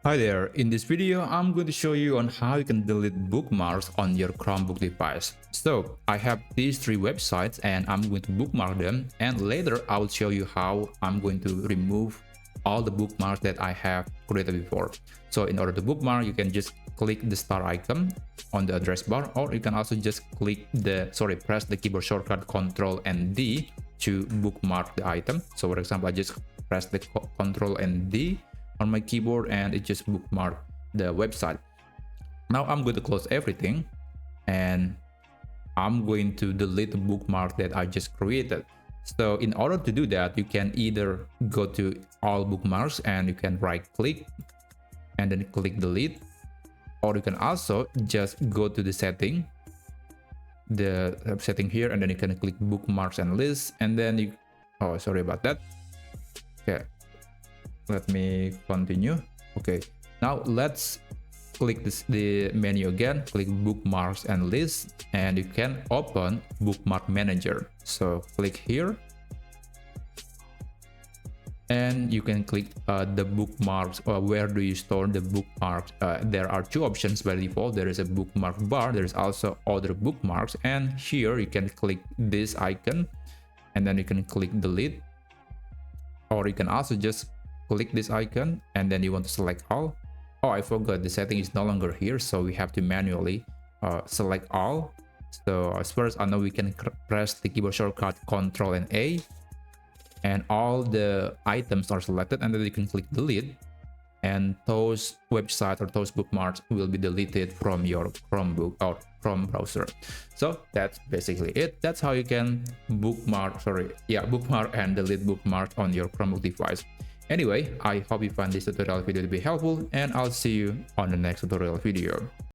Hi there, in this video I'm going to show you on how you can delete bookmarks on your Chromebook device. So I have these three websites and I'm going to bookmark them, and later I will show you how I'm going to remove all the bookmarks that I have created before. So in order to bookmark, you can just click the star icon on the address bar, or you can also just press the keyboard shortcut Ctrl and D to bookmark the item. So for example, I just press the Ctrl and D on my keyboard and it just bookmarked the website. Now I'm going to close everything and I'm going to delete the bookmark that I just created. So in order to do that, you can either go to all bookmarks and you can right click and then click delete, or you can also just go to the setting here, and then you can click bookmarks and lists, and then you sorry about that. Okay, let me continue. Okay, now let's click the menu again, click bookmarks and lists, and you can open Bookmark Manager. So click here and you can click the bookmarks, or where do you store the bookmarks. There are two options by default. There is a bookmark bar, there is also other bookmarks, and here you can click this icon and then you can click delete, or you can also just click this icon and then you want to select all. Oh, I forgot, the setting is no longer here, so we have to manually select all. So as far as I know, we can press the keyboard shortcut Ctrl and A, and all the items are selected, and then you can click delete, and those websites or those bookmarks will be deleted from your Chromebook or Chrome browser. So that's basically it. That's how you can bookmark and delete bookmarks on your Chromebook device. Anyway, I hope you find this tutorial video to be helpful, and I'll see you on the next tutorial video.